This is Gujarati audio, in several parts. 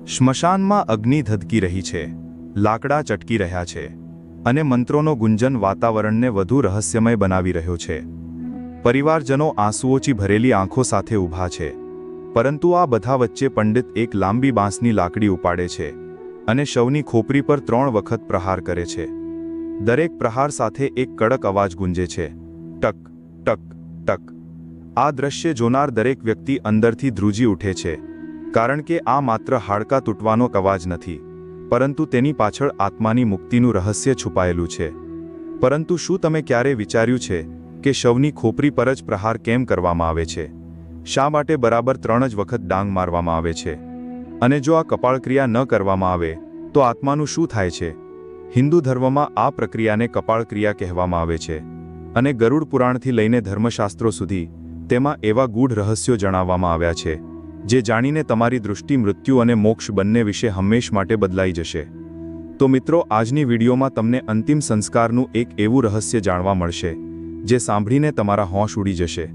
સ્મશાનમાં અગ્નિ ધધકી રહી છે, લાકડા ચટકી રહ્યા છે અને મંત્રોનો ગુંજન વાતાવરણને વધુ રહસ્યમય બનાવી રહ્યો છે. પરિવારજનો આંસુઓથી ભરેલી આંખો સાથે ઊભા છે, પરંતુ આ બધા વચ્ચે પંડિત એક લાંબી બાંસની લાકડી ઉપાડે છે અને શવની ખોપરી પર 3 વખત પ્રહાર કરે છે. દરેક પ્રહાર સાથે એક કડક અવાજ ગુંજે છે, ટક ટક ટક. આ દ્રશ્ય જોનાર દરેક વ્યક્તિ અંદરથી ધ્રુજી ઉઠે છે, કારણ કે આ માત્ર હાડકાં તૂટવાનો અવાજ નથી, પરંતુ તેની પાછળ આત્માની મુક્તિનું રહસ્ય છુપાયેલું છે. પરંતુ શું તમે ક્યારે વિચાર્યું છે કે શવની ખોપરી પર જ પ્રહાર કેમ કરવામાં આવે છે? શા માટે બરાબર 3 જ વખત ડાંગ મારવામાં આવે છે? અને જો આ કપાળક્રિયા ન કરવામાં આવે તો આત્માનું શું થાય છે? હિન્દુ ધર્મમાં આ પ્રક્રિયાને કપાળક્રિયા કહેવામાં આવે છે અને ગરુડ પુરાણથી લઈને ધર્મશાસ્ત્રો સુધી તેમાં એવા ગૂઢ રહસ્યો જણાવવામાં આવ્યા છે જે જાણીને તમારી દૃષ્ટિ મૃત્યુ અને મોક્ષ બંને વિશે હંમેશ માટે બદલાઈ જશે. તો મિત્રો, આજની વિડીયોમાં તમને અંતિમ સંસ્કારનું એક એવું રહસ્ય જાણવા મળશે જે સાંભળીને તમારા હોશ ઉડી જશે.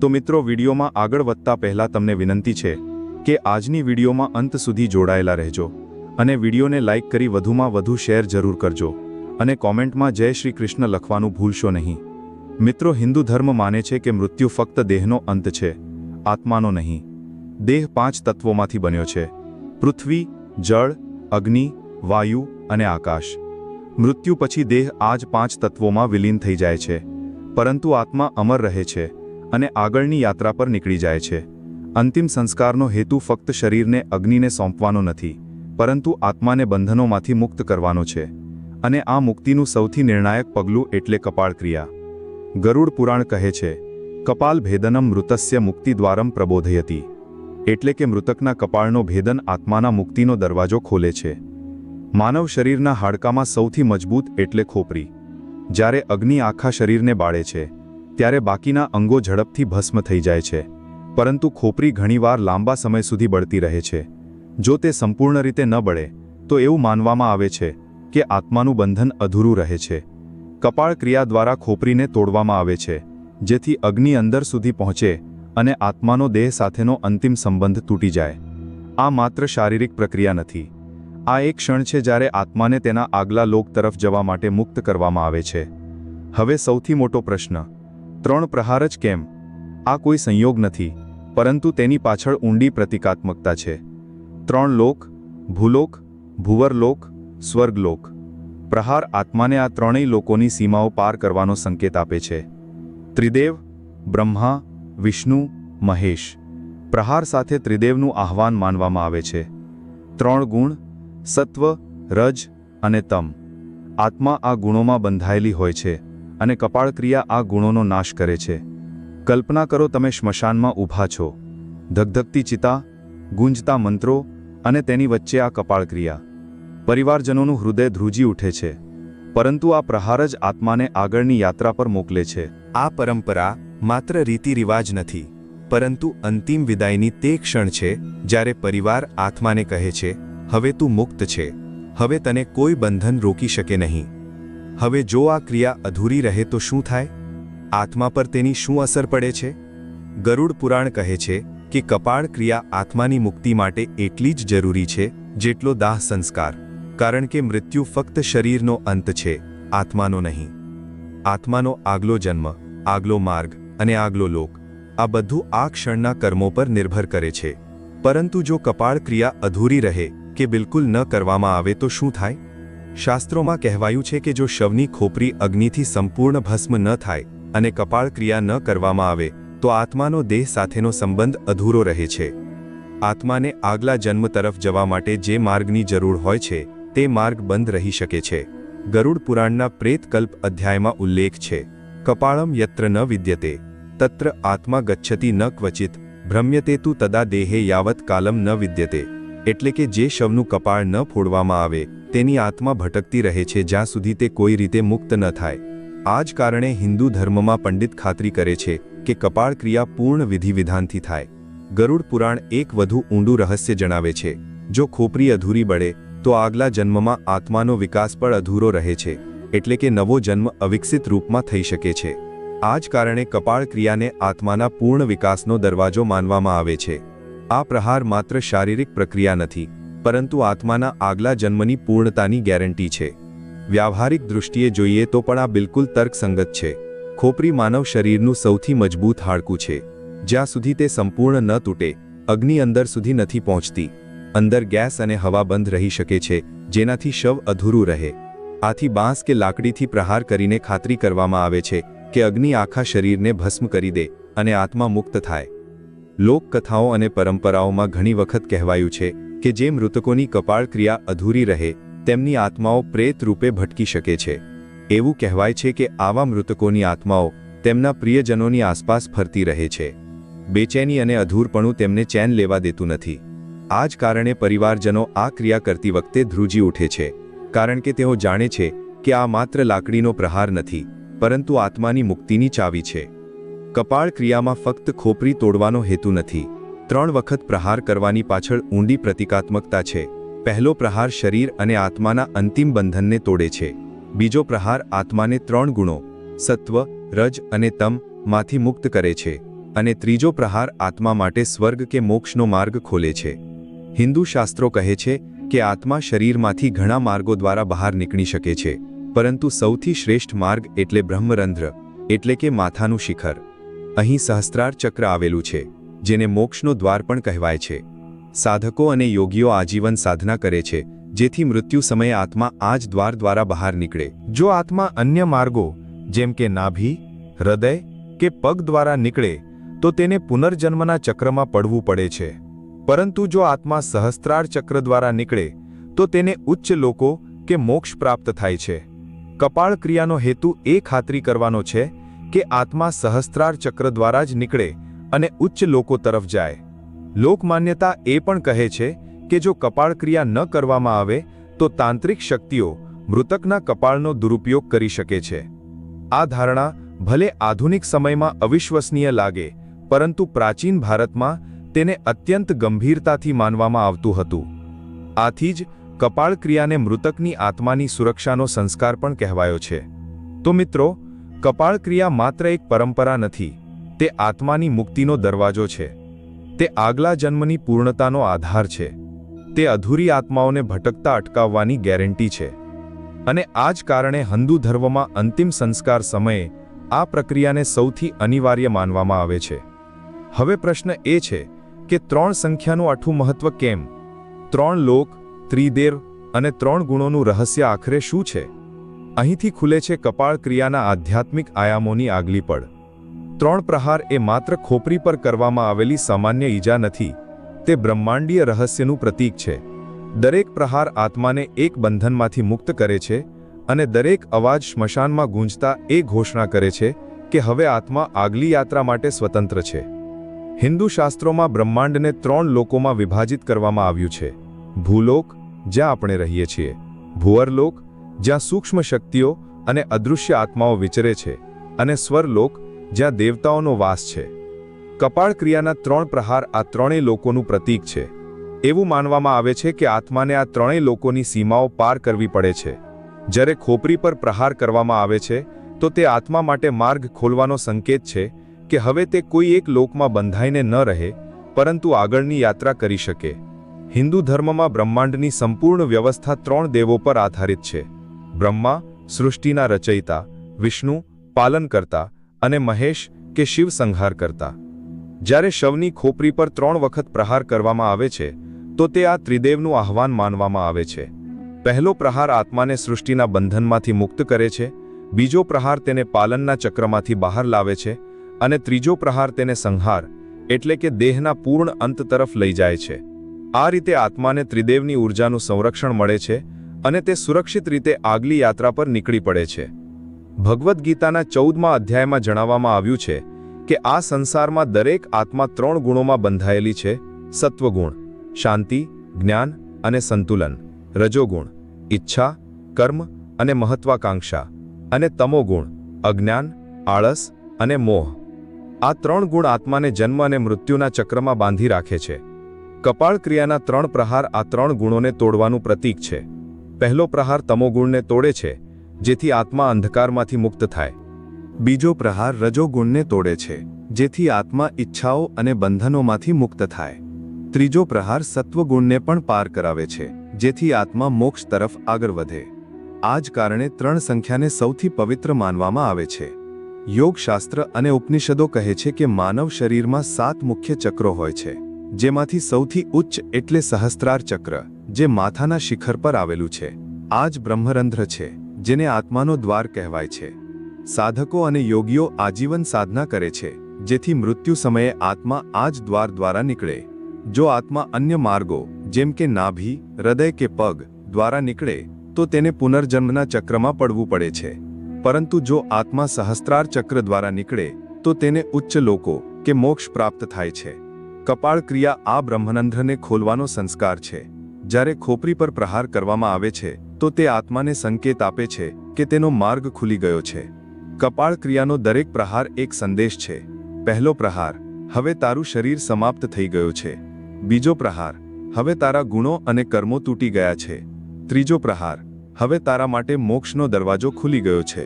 તો મિત્રો, વિડીયોમાં આગળ વધતા પહેલાં તમને વિનંતી છે કે આજની વિડીયોમાં અંત સુધી જોડાયેલા રહેજો અને વિડીયોને લાઇક કરી વધુમાં વધુ શેર જરૂર કરજો અને કોમેન્ટમાં જય શ્રી કૃષ્ણ લખવાનું ભૂલશો નહીં. મિત્રો, હિન્દુ ધર્મ માને છે કે મૃત્યુ ફક્ત દેહનો અંત છે, આત્માનો નહીં. દેહ 5 તત્વોમાંથી બન્યો છે: પૃથ્વી, જળ, અગ્નિ, વાયુ અને આકાશ. મૃત્યુ પછી દેહ આ જ 5 તત્વોમાં વિલીન થઈ જાય છે, પરંતુ આત્મા અમર રહે છે અને આગળની યાત્રા પર નીકળી જાય છે. અંતિમ સંસ્કારનો હેતુ ફક્ત શરીરને અગ્નિને સોંપવાનો નથી, પરંતુ આત્માને બંધનોમાંથી મુક્ત કરવાનો છે. અને આ મુક્તિનું સૌથી નિર્ણાયક પગલું એટલે કપાળક્રિયા. ગરુડ પુરાણ કહે છે, કપાલ ભેદનમ મૃતસ્ય મુક્તિદ્વારમ પ્રબોધયતિ, એટલે કે મૃતકના કપાળનો ભેદન આત્માના મુક્તિનો દરવાજો ખોલે છે. માનવ શરીરના હાડકામાં સૌથી મજબૂત એટલે ખોપરી. જ્યારે અગ્નિ આખા શરીરને બાળે છે ત્યારે બાકીના અંગો ઝડપથી ભસ્મ થઈ જાય છે, પરંતુ ખોપરી ઘણીવાર લાંબા સમય સુધી બળતી રહે છે. જો તે સંપૂર્ણ રીતે ન બળે તો એવું માનવામાં આવે છે કે આત્માનું બંધન અધૂરું રહે છે. કપાળક્રિયા દ્વારા ખોપરીને તોડવામાં આવે છે, જેથી અગ્નિ અંદર સુધી પહોંચે અને આત્માનો દેહ સાથેનો અંતિમ સંબંધ તૂટી જાય. આ માત્ર શારીરિક પ્રક્રિયા નથી, આ એક ક્ષણ છે જ્યારે આત્માને તેના આગલા લોક તરફ જવા માટે મુક્ત કરવામાં આવે છે. હવે સૌથી મોટો પ્રશ્ન, 3 પ્રહાર જ કેમ? આ કોઈ સંયોગ નથી, પરંતુ તેની પાછળ ઊંડી પ્રતિકાત્મકતા છે. 3 લોક: ભૂલોક, ભૂવરલોક, સ્વર્ગલોક. પ્રહાર આત્માને આ 3ય લોકોની સીમાઓ પાર કરવાનો સંકેત આપે છે. ત્રિદેવ: બ્રહ્મા, વિષ્ણુ, મહેશ. પ્રહાર સાથે ત્રિદેવનું આહ્વાન માનવામાં આવે છે. 3 ગુણ: સત્વ, રજ અને તમ. આત્મા આ ગુણોમાં બંધાયેલી હોય છે અને કપાળક્રિયા આ ગુણોનો નાશ કરે છે. કલ્પના કરો, તમે સ્મશાનમાં ઊભા છો, ધગધગતી ચિતા, ગુંજતા મંત્રો અને તેની વચ્ચે આ કપાળક્રિયા. પરિવારજનોનું હૃદય ધ્રુજી ઉઠે છે, પરંતુ આ પ્રહાર જ આત્માને આગળની યાત્રા પર મોકલે છે. આ પરંપરા માત્ર રીતિ રિવાજ નથી, પરંતુ અંતિમ વિદાયની તે ક્ષણ છે જ્યારે પરિવાર આત્માને કહે છે, હવે તું મુક્ત છે, હવે તને કોઈ બંધન રોકી શકે નહીં. હવે જો આ ક્રિયા અધૂરી રહે તો શું થાય? આત્મા પર તેની શું અસર પડે છે? ગરુડ પુરાણ કહે છે કે કપાળ ક્રિયા આત્માની મુક્તિ માટે એટલી જ જરૂરી છે જેટલો દાહ સંસ્કાર, કારણ કે મૃત્યુ ફક્ત શરીરનો અંત છે, આત્માનો નહીં. આત્માનો આગલો જન્મ, આગલો માર્ગ અને આગલો લોક, આ બધું આ ક્ષણના કર્મો પર નિર્ભર કરે છે. પરંતુ જો કપાળ ક્રિયા અધૂરી રહે કે બિલકુલ ન કરવામાં આવે તો શું થાય? શાસ્ત્રોમાં કહેવાયું છે કે જો શવની ખોપરી અગ્નિથી સંપૂર્ણ ભસ્મ ન થાય અને કપાળ ક્રિયા ન કરવામાં આવે તો આત્માનો દેહ સાથેનો સંબંધ અધૂરો રહે છે. આત્માને આગલા જન્મ તરફ જવા માટે જે માર્ગની જરૂર હોય છે તે માર્ગ બંધ રહી શકે છે. ગરુડ પુરાણના પ્રેતકલ્પ અધ્યાયમાં ઉલ્લેખ છે, કપાળમ યત્ર ન વિદ્યતે તત્ર આત્મા ગચ્છતિ ન ક્વચિત ભ્રમ્યતે તુ તદા દેહે યાવત કાલમ ન વિદ્યતે. એટલે કે જે શવનું કપાળ ન ફોડવામાં આવે તેની આત્મા ભટકતી રહે છે જ્યાં સુધી તે કોઈ રીતે મુક્ત ન થાય. આ જ કારણે હિન્દુ ધર્મમાં પંડિત ખાતરી કરે છે કે કપાળ ક્રિયા પૂર્ણ વિધિ વિધાનથી થાય. ગરુડ પુરાણ એક વધુ ઊંડું રહસ્ય જણાવે છે, જો ખોપરી અધૂરી બળે તો આગલા જન્મમાં આત્માનો વિકાસ પણ અધૂરો રહે છે, એટલે કે નવો જન્મ અવિકસિત રૂપમાં થઈ શકે છે. આ જ કારણે કપાળ ક્રિયાને આત્માના પૂર્ણ વિકાસનો દરવાજો માનવામાં આવે છે. આ પ્રહાર માત્ર શારીરિક પ્રક્રિયા નથી, પરંતુ આત્માના આગલા જન્મની પૂર્ણતાની ગેરંટી છે. વ્યાવહારિક દૃષ્ટિએ જોઈએ તો પણ આ બિલકુલ તર્કસંગત છે. ખોપરી માનવ શરીરનું સૌથી મજબૂત હાડકું છે. જ્યાં સુધી તે સંપૂર્ણ ન તૂટે, અગ્નિ અંદર સુધી નથી પહોંચતી. અંદર ગેસ અને હવા બંધ રહી શકે છે, જેનાથી શવ અધૂરું રહે. આથી બાંસ કે લાકડીથી પ્રહાર કરીને ખાતરી કરવામાં આવે છે કે અગ્નિ આખા શરીરને ભસ્મ કરી દે અને આત્મા મુક્ત થાય. લોકકથાઓ અને પરંપરાઓમાં ઘણી વખત કહેવાયું છે કે જે મૃતકોની કપાળ ક્રિયા અધૂરી રહે તેમની આત્માઓ પ્રેત રૂપે ભટકી શકે છે. એવું કહેવાય છે કે આવા મૃતકોની આત્માઓ તેમના પ્રિયજનોની આસપાસ ફરતી રહે છે. બેચેની અને અધૂરપણું તેમને ચેન લેવા દેતું નથી. આ જ કારણે પરિવારજનો આ ક્રિયા કરતી વખતે ધ્રુજી ઉઠે છે, કારણ કે તેઓ જાણે છે કે આ માત્ર લાકડીનો પ્રહાર નથી, પરંતુ આત્માની મુક્તિની ચાવી છે. કપાળ ક્રિયામાં ફક્ત ખોપરી તોડવાનો હેતુ નથી. 3 વખત પ્રહાર કરવાની પાછળ ઊંડી પ્રતિકાત્મકતા છે. પહેલો પ્રહાર શરીર અને આત્માના અંતિમ બંધનને તોડે છે. બીજો પ્રહાર આત્માને 3 ગુણો સત્વ, રજ અને તમ માંથી મુક્ત કરે છે. અને ત્રીજો પ્રહાર આત્મા માટે સ્વર્ગ કે મોક્ષનો માર્ગ ખોલે છે. હિન્દુ શાસ્ત્રો કહે છે કે આત્મા શરીરમાંથી ઘણા માર્ગો દ્વારા બહાર નીકળી શકે છે, પરંતુ સૌથી શ્રેષ્ઠ માર્ગ એટલે બ્રહ્મરંધ્ર, એટલે કે માથાનું શિખર. અહીં સહસ્ત્રાર ચક્ર આવેલું છે, જેને મોક્ષનો દ્વાર પણ કહેવાય છે. સાધકો અને યોગીઓ આજીવન સાધના કરે છે, જેથી મૃત્યુ સમયે આત્મા આ જ દ્વાર દ્વારા બહાર નીકળે. જો આત્મા અન્ય માર્ગો જેમ કે નાભી, હૃદય કે પગ દ્વારા નીકળે તો તેને પુનર્જન્મના ચક્રમાં પડવું પડે છે. પરંતુ જો આત્મા સહસ્ત્રાર ચક્ર દ્વારા નીકળે તો તેને ઉચ્ચ લોકો કે મોક્ષ પ્રાપ્ત થાય છે. કપાળ ક્રિયાનો હેતુ એ ખાતરી કરવાનો છે કે આત્મા સહસ્ત્રાર ચક્ર દ્વારા જ નીકળે અને ઉચ્ચ લોકો તરફ જાય. લોકમાન્યતા એ પણ કહે છે કે જો કપાળ ક્રિયા ન કરવામાં આવે તો તાંત્રિક શક્તિઓ મૃતકના કપાળનો દુરુપયોગ કરી શકે છે. આ ધારણા ભલે આધુનિક સમયમાં અવિશ્વસનીય લાગે, પરંતુ પ્રાચીન ભારતમાં તેને અત્યંત ગંભીરતાથી માનવામાં આવતું હતું. આથી જ કપાળ ક્રિયાને મૃતકની આત્માની સુરક્ષાનો સંસ્કાર પણ કહેવાયો છે. તો મિત્રો, કપાળ ક્રિયા માત્ર એક પરંપરા નથી, તે આત્માની મુક્તિનો દરવાજો છે. તે આગલા જન્મની પૂર્ણતાનો આધાર છે. તે અધૂરી આત્માઓને ભટકતા અટકાવવાની ગેરંટી છે. અને આ જ કારણે હિન્દુ ધર્મમાં અંતિમ સંસ્કાર સમયે આ પ્રક્રિયાને સૌથી અનિવાર્ય માનવામાં આવે છે. હવે પ્રશ્ન એ છે કે 3 સંખ્યાનું આટલું મહત્વ કેમ? 3 લોક, ત્રિદેવ અને 3 ગુણોનું રહસ્ય આખરે શું છે? અહીંથી ખુલે છે કપાળ ક્રિયાના આધ્યાત્મિક આયામોની આગલી પડ. 3 પ્રહાર એ માત્ર ખોપરી પર કરવામાં આવેલી સામાન્ય ઈજા નથી, તે બ્રહ્માંડીય રહસ્યનું પ્રતીક છે. દરેક પ્રહાર આત્માને એક બંધનમાંથી મુક્ત કરે છે અને દરેક અવાજ સ્મશાનમાં ગૂંજતા એ ઘોષણા કરે છે કે હવે આત્મા આગલી યાત્રા માટે સ્વતંત્ર છે. હિન્દુ શાસ્ત્રોમાં બ્રહ્માંડને 3 લોકોમાં વિભાજિત કરવામાં આવ્યું છે. ભૂલોક, જ્યાં આપણે રહીએ છીએ; ભુવરલોક, જ્યાં સૂક્ષ્મ શક્તિઓ અને અદૃશ્ય આત્માઓ વિચરે છે; અને સ્વરલોક, જ્યાં દેવતાઓનો વાસ છે. કપાળ ક્રિયાના 3 પ્રહાર આ 3 લોકોનું પ્રતીક છે. એવું માનવામાં આવે છે કે આત્માને આ 3 લોકોની સીમાઓ પાર કરવી પડે છે. જ્યારે ખોપરી પર પ્રહાર કરવામાં આવે છે તો તે આત્મા માટે માર્ગ ખોલવાનો સંકેત છે કે હવે તે કોઈ એક લોકમાં બંધાઈને ન રહે, પરંતુ આગળની યાત્રા કરી શકે. હિન્દુ ધર્મમાં બ્રહ્માંડની સંપૂર્ણ વ્યવસ્થા 3 દેવો પર આધારિત છે. બ્રહ્મા, સૃષ્ટિના રચયિતા; વિષ્ણુ, પાલનકર્તા; અને મહેશ કે શિવ, સંહાર કરતા. જ્યારે શવની ખોપરી પર 3 વખત પ્રહાર કરવામાં આવે છે તો તે આ ત્રિદેવનું આહવાન માનવામાં આવે છે. પહેલો પ્રહાર આત્માને સૃષ્ટિના બંધનમાંથી મુક્ત કરે છે, બીજો પ્રહાર તેને પાલનના ચક્રમાંથી બહાર લાવે છે, અને ત્રીજો પ્રહાર તેને સંહાર એટલે કે દેહના પૂર્ણ અંત તરફ લઈ જાય છે. આ રીતે આત્માને ત્રિદેવની ઊર્જાનું સંરક્ષણ મળે છે અને તે સુરક્ષિત રીતે આગલી યાત્રા પર નીકળી પડે છે. ભગવદ્ ગીતાના 14મા અધ્યાયમાં જણાવવામાં આવ્યું છે કે આ સંસારમાં દરેક આત્મા 3 ગુણોમાં બંધાયેલી છે: સત્વગુણ, શાંતિ, જ્ઞાન અને સંતુલન; રજોગુણ, ઈચ્છા, કર્મ અને મહત્વાકાંક્ષા; અને તમોગુણ, અજ્ઞાન, આળસ અને મોહ. આ 3 ગુણ આત્માને જન્મ અને મૃત્યુના ચક્રમાં બાંધી રાખે છે. કપાળ ક્રિયાના 3 પ્રહાર આ 3 ગુણોને તોડવાનું પ્રતીક છે. પહેલો પ્રહાર તમોગુણને તોડે છે, જેથી આત્મા અંધકારમાંથી મુક્ત થાય. બીજો પ્રહાર રજોગુણને તોડે છે, જેથી આત્મા ઈચ્છાઓ અને બંધનોમાંથી મુક્ત થાય. ત્રીજો પ્રહાર સત્વગુણને પણ પાર કરાવે છે, જેથી આત્મા મોક્ષ તરફ આગળ વધે. આ જ કારણે 3 સંખ્યાને સૌથી પવિત્ર માનવામાં આવે છે. યોગશાસ્ત્ર અને ઉપનિષદો કહે છે કે માનવ શરીરમાં 7 મુખ્ય ચક્રો હોય છે, જેમાંથી સૌથી ઉચ્ચ એટલે સહસ્ત્રાર ચક્ર, જે માથાના શિખર પર આવેલું છે. આ જ બ્રહ્મરંધ્ર છે, જેને આત્માનો દ્વાર કહેવાય છે. સાધકો અને યોગીઓ આજીવન સાધના કરે છે, જેથી મૃત્યુ સમયે આત્મા આ જ દ્વાર દ્વારા નીકળે. જો આત્મા અન્ય માર્ગો જેમ કે નાભી, હૃદય કે પગ દ્વારા નીકળે તો તેને પુનર્જન્મના ચક્રમાં પડવું પડે છે. પરંતુ જો આત્મા સહસ્ત્રાર ચક્ર દ્વારા નીકળે તો તેને ઉચ્ચ લોકો કે મોક્ષ પ્રાપ્ત થાય છે. કપાળ ક્રિયા આ બ્રહ્મરંધ્રને ખોલવાનો સંસ્કાર છે. જ્યારે ખોપરી પર પ્રહાર કરવામાં આવે છે તો તે આત્માને સંકેત આપે છે કે તેનો માર્ગ ખુલી ગયો છે. કપાળ ક્રિયાનો દરેક પ્રહાર એક સંદેશ છે. પહેલો પ્રહાર, હવે તારું શરીર સમાપ્ત થઈ ગયું છે. બીજો પ્રહાર, હવે તારા ગુણો અને કર્મો તૂટી ગયા છે. ત્રીજો પ્રહાર, હવે તારા માટે મોક્ષનો દરવાજો ખુલી ગયો છે.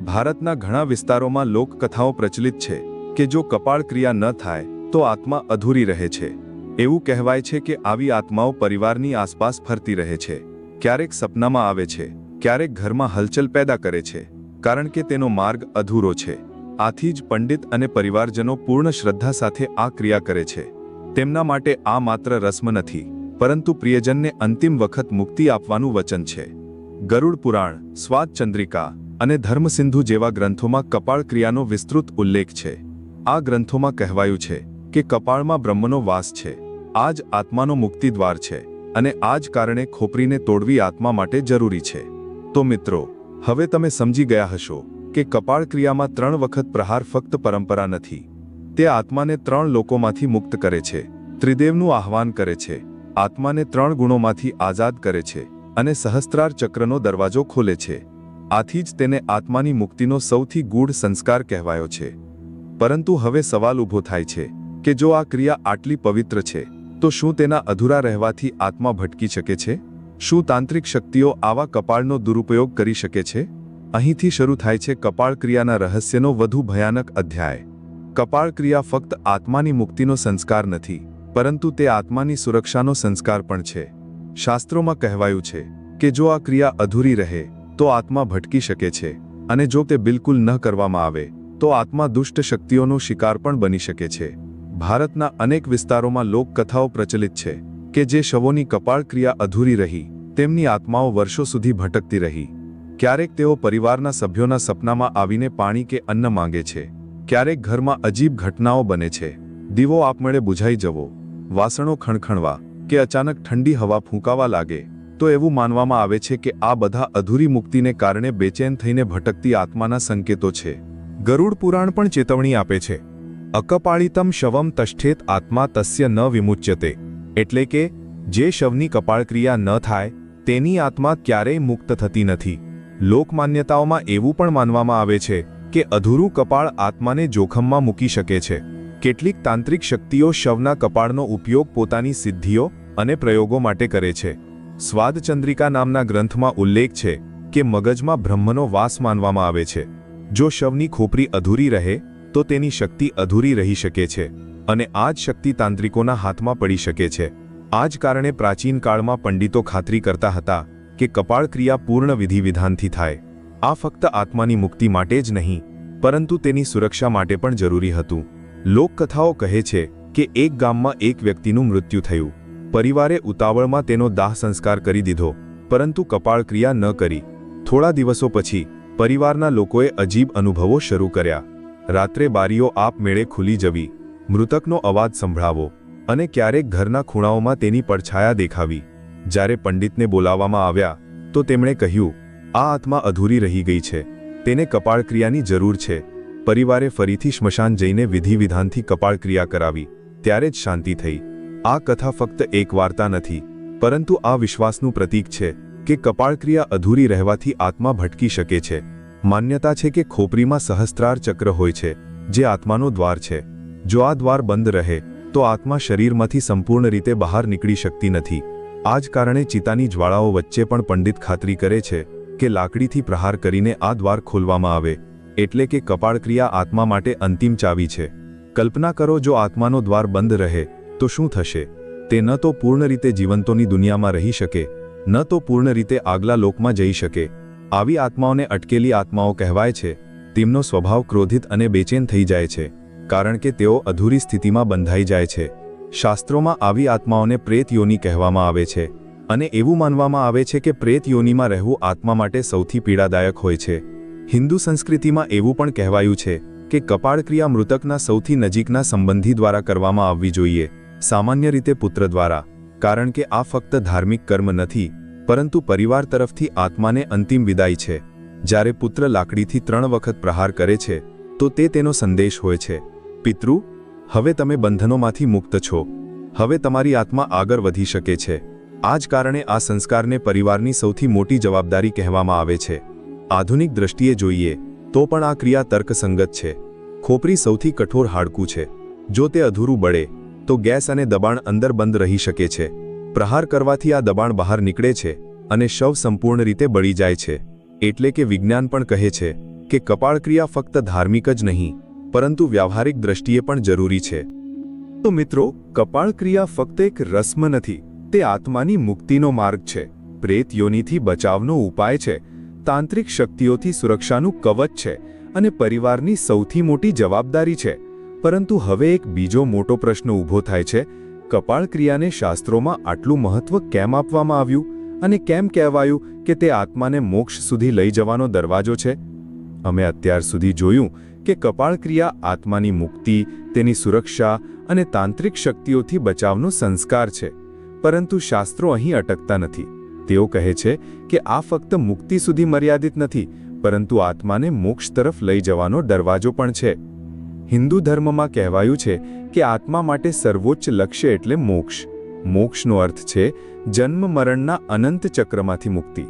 ભારતના ઘણા વિસ્તારોમાં લોકકથાઓ પ્રચલિત છે કે જો કપાળ ક્રિયા ન થાય તો આત્મા અધૂરી રહે છે. એવું કહેવાય છે કે આવી આત્માઓ પરિવારની આસપાસ ફરતી રહે છે, ક્યારેક સપનામાં આવે છે, ક્યારેક ઘરમાં હલચલ પેદા કરે છે, કારણ કે તેનો માર્ગ અધૂરો છે. આથી જ પંડિત અને પરિવારજનો પૂર્ણ શ્રદ્ધા સાથે આ ક્રિયા કરે છે. તેમના માટે આ માત્ર રસ્મ નથી, પરંતુ પ્રિયજનને અંતિમ વખત મુક્તિ આપવાનું વચન છે. ગરુડ પુરાણ, સ્વાદ ચંદ્રિકા અને ધર્મસિંધુ જેવા ગ્રંથોમાં કપાળ ક્રિયાનો વિસ્તૃત ઉલ્લેખ છે. આ ગ્રંથોમાં કહેવાયું છે કે કપાળમાં બ્રહ્મનો વાસ છે. આ જ આત્માનો મુક્તિ દ્વાર છે અને આ જ કારણે ખોપરીને તોડવી આત્મા માટે જરૂરી છે. તો મિત્રો, હવે તમે સમજી ગયા હશો કે કપાળ ક્રિયામાં 3 વખત પ્રહાર ફક્ત પરંપરા નથી. તે આત્માને 3 લોકોમાંથી મુક્ત કરે છે, ત્રિદેવનું આહ્વાન કરે છે, આત્માને 3 ગુણોમાંથી આઝાદ કરે છે અને સહસ્ત્રાર ચક્રનો દરવાજો ખોલે છે. આથી જ તેને આત્માની મુક્તિનો સૌથી ગૂઢ સંસ્કાર કહેવાયો છે. પરંતુ હવે સવાલ ઊભો થાય છે કે જો આ ક્રિયા આટલી પવિત્ર છે તો શું તેના અધૂરા રહેવાથી આત્મા ભટકી શકે છે? શું તાંત્રિક શક્તિઓ આવા કપાળનો દુરુપયોગ કરી શકે છે? અહીંથી શરૂ થાય છે કપાળ ક્રિયાના રહસ્યનો વધુ ભયાનક અધ્યાય. કપાળ ક્રિયા ફક્ત આત્માની મુક્તિનો સંસ્કાર નથી, પરંતુ તે આત્માની સુરક્ષાનો સંસ્કાર પણ છે. શાસ્ત્રોમાં કહેવાયું છે કે જો આ ક્રિયા અધૂરી રહે તો આત્મા ભટકી શકે છે, અને જો તે બિલકુલ ન કરવામાં આવે તો આત્મા દુષ્ટ શક્તિઓનો શિકાર પણ બની શકે છે. ભારતના અનેક વિસ્તારોમાં લોકકથાઓ પ્રચલિત છે કે જે શવોની કપાળ ક્રિયા અધૂરી રહી તેમની આત્માઓ વર્ષો સુધી ભટકતી રહી. ક્યારેક તેઓ પરિવારના સભ્યોના સપનામાં આવીને પાણી કે અન્ન માંગે છે, ક્યારેક ઘરમાં અજીબ ઘટનાઓ બને છે, દીવો આપમેળે બુઝાઈ જવો, વાસણો ખણખણવા કે અચાનક ઠંડી હવા ફૂંકાવા લાગે, તો એવું માનવામાં આવે છે કે આ બધા અધૂરી મુક્તિને કારણે બેચેન થઈને ભટકતી આત્માના સંકેતો છે. ગરુડ પુરાણ પણ ચેતવણી આપે છે, અકપાળિતમ શવમ તષ્ઠેત આત્મા તસ્ય ન વિમુચ્યતે, એટલે કે જે શવની કપાળક્રિયા ન થાય તેની આત્મા ક્યારેય મુક્ત થતી નથી. લોકમાન્યતાઓમાં એવું પણ માનવામાં આવે છે કે અધૂરું કપાળ આત્માને જોખમમાં મૂકી શકે છે. કેટલીક તાંત્રિક શક્તિઓ શવના કપાળનો ઉપયોગ પોતાની સિદ્ધિઓ અને પ્રયોગો માટે કરે છે. સ્વાદ ચંદ્રિકા નામના ગ્રંથમાં ઉલ્લેખ છે કે મગજમાં બ્રહ્મનો વાસ માનવામાં આવે છે. જો શવની ખોપરી અધૂરી રહે તો તેની શક્તિ અધૂરી રહી શકે છે અને આ જ શક્તિ તાંત્રિકોના હાથમાં પડી શકે છે. આ જ કારણે પ્રાચીન કાળમાં પંડિતો ખાતરી કરતા હતા કે કપાળ ક્રિયા પૂર્ણ વિધિવિધાનથી થાય. આ ફક્ત આત્માની મુક્તિ માટે જ નહીં, પરંતુ તેની સુરક્ષા માટે પણ જરૂરી હતું. લોકકથાઓ કહે છે કે એક ગામમાં એક વ્યક્તિનું મૃત્યુ થયું. પરિવારે ઉતાવળમાં તેનો દાહ સંસ્કાર કરી દીધો, પરંતુ કપાળ ક્રિયા ન કરી. થોડા દિવસો પછી પરિવારના લોકોએ અજીબ અનુભવો શરૂ કર્યા. રાત્રે બારીઓ આપમેળે ખુલી જવી, મૃતકનો અવાજ સંભળાવો અને ક્યારેક ઘરના ખૂણાઓમાં તેની પડછાયા દેખાવી. જ્યારે પંડિતને બોલાવવામાં આવ્યા તો તેમણે કહ્યું, આ આત્મા અધૂરી રહી ગઈ છે, તેને કપાળ ક્રિયાની જરૂર છે. પરિવારે ફરીથી સ્મશાન જઈને વિધિવિધાનથી કપાળ ક્રિયા કરાવી, ત્યારે જ શાંતિ થઈ. આ કથા ફક્ત એક વાર્તા નથી, પરંતુ આ વિશ્વાસનું પ્રતીક છે કે કપાળ ક્રિયા અધૂરી રહેવાથી આત્મા ભટકી શકે છે. માન્યતા છે કે ખોપરીમાં સહસ્ત્રાર ચક્ર હોય છે, જે આત્માનો દ્વાર છે. જો આ દ્વાર બંધ રહે તો આત્મા શરીરમાંથી સંપૂર્ણ રીતે બહાર નીકળી શકતી નથી. આ જ કારણે ચિતાની જ્વાળાઓ વચ્ચે પણ પંડિત ખાતરી કરે છે કે લાકડીથી પ્રહાર કરીને આ દ્વાર ખોલવામાં આવે, એટલે કે કપાળ ક્રિયા આત્મા માટે અંતિમ ચાવી છે. કલ્પના કરો, જો આત્માનો દ્વાર બંધ રહે તો શું થશે? તે ન તો પૂર્ણ રીતે જીવંતોની દુનિયામાં રહી શકે, ન તો પૂર્ણ રીતે આગલા લોકમાં જઈ શકે. આવી આત્માઓને અટકેલી આત્માઓ કહેવાય છે. તેમનો સ્વભાવ ક્રોધિત અને બેચેન થઈ જાય છે, કારણ કે તેઓ અધૂરી સ્થિતિમાં બંધાઈ જાય છે. શાસ્ત્રોમાં આવી આત્માઓને પ્રેત યોનિ કહેવામાં આવે છે, અને એવું માનવામાં આવે છે કે પ્રેત યોનિમાં રહેવું આત્મા માટે સૌથી પીડાદાયક હોય છે. હિન્દુ સંસ્કૃતિમાં એવું પણ કહેવાયું છે કે કપાળક્રિયા મૃતકના સૌથી નજીકના સંબંધી દ્વારા કરવામાં આવવી જોઈએ, સામાન્ય રીતે પુત્ર દ્વારા, કારણ કે આ ફક્ત ધાર્મિક કર્મ નથી, પરંતુ પરિવાર તરફથી આત્માને અંતિમ વિદાય છે. જ્યારે પુત્ર લાકડીથી 3 વખત પ્રહાર કરે છે, તો તે તેનો સંદેશ હોય છે, પિતૃ, હવે તમે બંધનોમાંથી મુક્ત છો, હવે તમારી આત્મા આગળ વધી શકે છે. આ જ કારણે આ સંસ્કારને પરિવારની સૌથી મોટી જવાબદારી કહેવામાં આવે છે. આધુનિક દ્રષ્ટિએ જોઈએ તો પણ આ ક્રિયા તર્કસંગત છે. ખોપરી સૌથી કઠોર હાડકું છે. જો તે અધૂરું બળે તો ગેસ અને દબાણ અંદર બંધ રહી શકે છે. પ્રહાર કરવાથી આ દબાણ બહાર નીકળે છે અને શવ સંપૂર્ણ રીતે બળી જાય છે. એટલે કે વિજ્ઞાન પણ કહે છે કે કપાળક્રિયા ફક્ત ધાર્મિક જ નહીં, પરંતુ વ્યવહારિક દ્રષ્ટિએ પણ જરૂરી છે. તો મિત્રો, કપાળક્રિયા ફક્ત એક રસ્મ નથી, તે આત્માની મુક્તિનો માર્ગ છે, પ્રેત યોનિથી બચાવનો ઉપાય છે, તાંત્રિક શક્તિઓથી સુરક્ષાનું કવચ છે અને પરિવારની સૌથી મોટી જવાબદારી છે. પરંતુ હવે એક બીજો મોટો પ્રશ્ન ઊભો થાય છે, કપાળક્રિયાને શાસ્ત્રોમાં આટલું મહત્વ કેમ આપવામાં આવ્યું અને કેમ કહેવાયું કે તે આત્માને મોક્ષ સુધી લઈ જવાનો દરવાજો છે? અમે અત્યાર સુધી જોયું કે કપાળક્રિયા આત્માની મુક્તિ, તેની સુરક્ષા અને તાંત્રિક શક્તિઓથી બચાવનો સંસ્કાર છે. પરંતુ શાસ્ત્રો અહીં અટકતા નથી. તેઓ કહે છે કે આ ફક્ત મુક્તિ સુધી મર્યાદિત નથી, પરંતુ આત્માને મોક્ષ તરફ લઈ જવાનો દરવાજો પણ છે. હિન્દુ ધર્મમાં કહેવાયું છે કે આત્મા માટે સર્વોચ્ચ લક્ષ્ય એટલે મોક્ષ. મોક્ષનો અર્થ છે જન્મ મરણના અનંત ચક્રમાંથી મુક્તિ.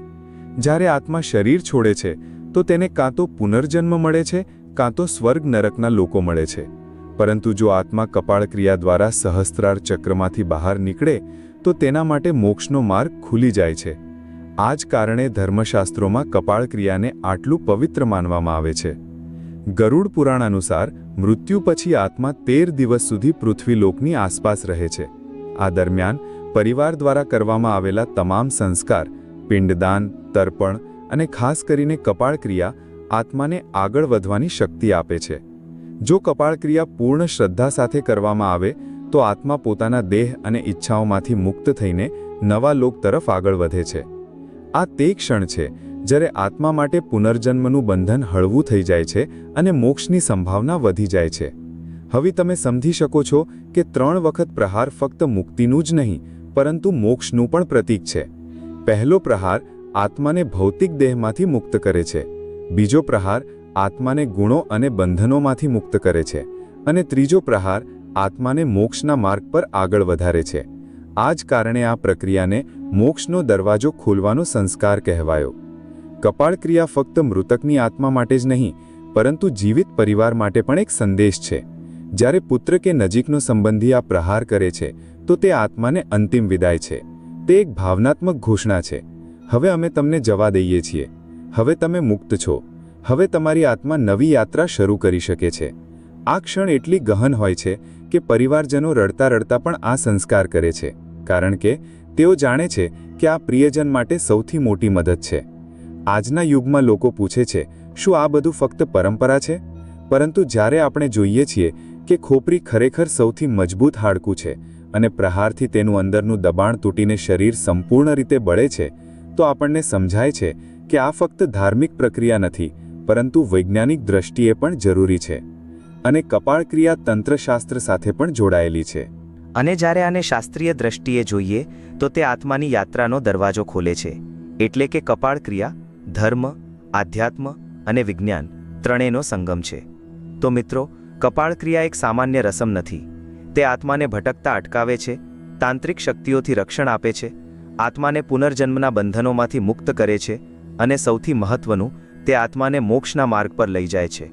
જ્યારે આત્મા શરીર છોડે છે તો તેને કાં તો પુનર્જન્મ મળે છે, કાં તો સ્વર્ગ નરકના લોકો મળે છે. પરંતુ જો આત્મા કપાળક્રિયા દ્વારા સહસ્ત્રાર ચક્રમાંથી બહાર નીકળે તો તેના માટે મોક્ષનો માર્ગ ખુલી જાય છે. આ જ કારણે ધર્મશાસ્ત્રોમાં કપાળક્રિયાને આટલું પવિત્ર માનવામાં આવે છે. ગરુડ પુરાણ અનુસાર મૃત્યુ પછી આત્મા 13 દિવસ સુધી પૃથ્વીલોકની આસપાસ રહે છે. આ દરમિયાન પરિવાર દ્વારા કરવામાં આવેલા તમામ સંસ્કાર, પિંડદાન, તર્પણ અને ખાસ કરીને કપાળક્રિયા આત્માને આગળ વધવાની શક્તિ આપે છે. જો કપાળક્રિયા પૂર્ણ શ્રદ્ધા સાથે કરવામાં આવે તો આત્મા પોતાના દેહ અને ઈચ્છાઓમાંથી મુક્ત થઈને નવા લોક તરફ આગળ વધે છે. આ તે ક્ષણ છે જ્યારે આત્મા માટે પુનર્જન્મનું બંધન હળવું થઈ જાય છે અને મોક્ષની સંભાવના વધી જાય છે. હવે તમે સમજી શકો છો કે 3 વખત પ્રહાર ફક્ત મુક્તિનું જ નહીં, પરંતુ મોક્ષનું પણ પ્રતીક છે. પહેલો પ્રહાર આત્માને ભૌતિક દેહમાંથી મુક્ત કરે છે, બીજો પ્રહાર આત્માને ગુણો અને બંધનોમાંથી મુક્ત કરે છે, અને ત્રીજો પ્રહાર આત્માને મોક્ષના માર્ગ પર આગળ વધારે છે. આ જ કારણે આ પ્રક્રિયાને મોક્ષનો દરવાજો ખોલવાનો સંસ્કાર કહેવાયો. કપાળક્રિયા ફક્ત મૃતકની આત્મા માટે જ નહીં, પરંતુ જીવિત પરિવાર માટે પણ એક સંદેશ છે. જ્યારે પુત્ર કે નજીકનો સંબંધી આ પ્રહાર કરે છે તો તે આત્માને અંતિમ વિદાય છે. તે એક ભાવનાત્મક ઘોષણા છે, હવે અમે તમને જવા દઈએ છીએ, હવે તમે મુક્ત છો, હવે તમારી આત્મા નવી યાત્રા શરૂ કરી શકે છે. આ ક્ષણ એટલી ગહન હોય છે કે પરિવારજનો રડતા રડતા પણ આ સંસ્કાર કરે છે, કારણ કે તેઓ જાણે છે કે આ પ્રિયજન માટે સૌથી મોટી મદદ છે. આજના યુગમાં લોકો પૂછે છે, શું આ બધું ફક્ત પરંપરા છે? પરંતુ જ્યારે આપણે જોઈએ છીએ કે ખોપરી ખરેખર સૌથી મજબૂત હાડકું છે અને પ્રહારથી તેનું અંદરનું દબાણ તૂટીને શરીર સંપૂર્ણ રીતે બળે છે, તો આપણને સમજાય છે કે આ ફક્ત ધાર્મિક પ્રક્રિયા નથી, પરંતુ વૈજ્ઞાનિક દ્રષ્ટિએ પણ જરૂરી છે. અને કપાળક્રિયા તંત્રશાસ્ત્ર સાથે પણ જોડાયેલી છે. અને જ્યારે આને શાસ્ત્રીય દ્રષ્ટિએ જોઈએ તો તે આત્માની યાત્રાનો દરવાજો ખોલે છે. એટલે કે કપાળક્રિયા ધર્મ, આધ્યાત્મ અને વિજ્ઞાન ત્રણેયનો સંગમ છે. તો મિત્રો, કપાળક્રિયા એક સામાન્ય રસમ નથી. તે આત્માને ભટકતા અટકાવે છે, તાંત્રિક શક્તિઓથી રક્ષણ આપે છે, આત્માને પુનર્જન્મના બંધનોમાંથી મુક્ત કરે છે અને સૌથી મહત્વનું, તે આત્માને મોક્ષના માર્ગ પર લઈ જાય છે.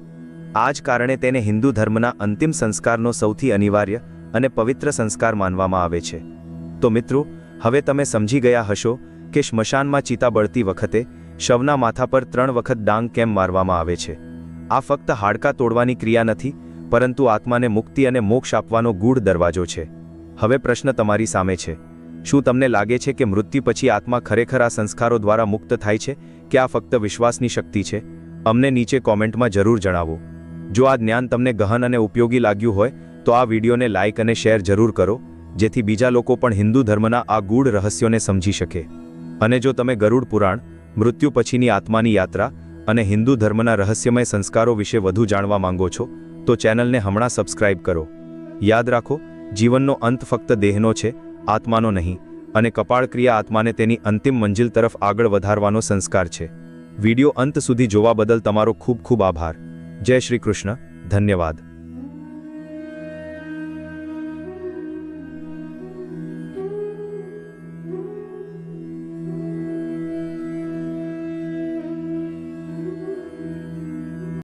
આ જ કારણે તેને હિન્દુ ધર્મના અંતિમ સંસ્કારનો સૌથી અનિવાર્ય અને પવિત્ર સંસ્કાર માનવામાં આવે છે. તો મિત્રો, હવે તમે સમજી ગયા હશો કે સ્મશાનમાં ચિતા બળતી વખતે શવના માથા પર 3 વખત ડાંગ કેમ મારવામાં આવે છે. આ ફક્ત હાડકાં તોડવાની ક્રિયા નથી, પરંતુ આત્માને મુક્તિ અને મોક્ષ આપવાનો ગૂઢ દરવાજો છે. હવે પ્રશ્ન તમારી સામે છે. શું તમને લાગે છે કે મૃત્યુ પછી આત્મા ખરેખર આ સંસ્કારો દ્વારા મુક્ત થાય છે કે આ ફક્ત વિશ્વાસની શક્તિ છે? અમને નીચે કોમેન્ટમાં જરૂર જણાવો. જો આ જ્ઞાન તમને ગહન અને ઉપયોગી લાગ્યું હોય તો આ વિડીયોને લાઇક અને શેર જરૂર કરો, જેથી બીજા લોકો પણ હિન્દુ ધર્મના આ ગૂઢ રહસ્યોને સમજી શકે. અને જો તમે ગરુડ પુરાણ, મૃત્યુ પછીની આત્માની યાત્રા અને હિન્દુ ધર્મના રહસ્યમય સંસ્કારો વિશે વધુ જાણવા માંગો છો તો ચેનલને હમણાં સબસ્ક્રાઇબ કરો. યાદ રાખો, જીવનનો અંત ફક્ત દેહનો છે, આત્માનો નહીં, અને કપાળક્રિયા આત્માને તેની અંતિમ મંજિલ તરફ આગળ વધારવાનો સંસ્કાર છે. વિડિયો અંત સુધી જોવા બદલ તમારો ખૂબ ખૂબ આભાર. જય શ્રી કૃષ્ણ. ધન્યવાદ.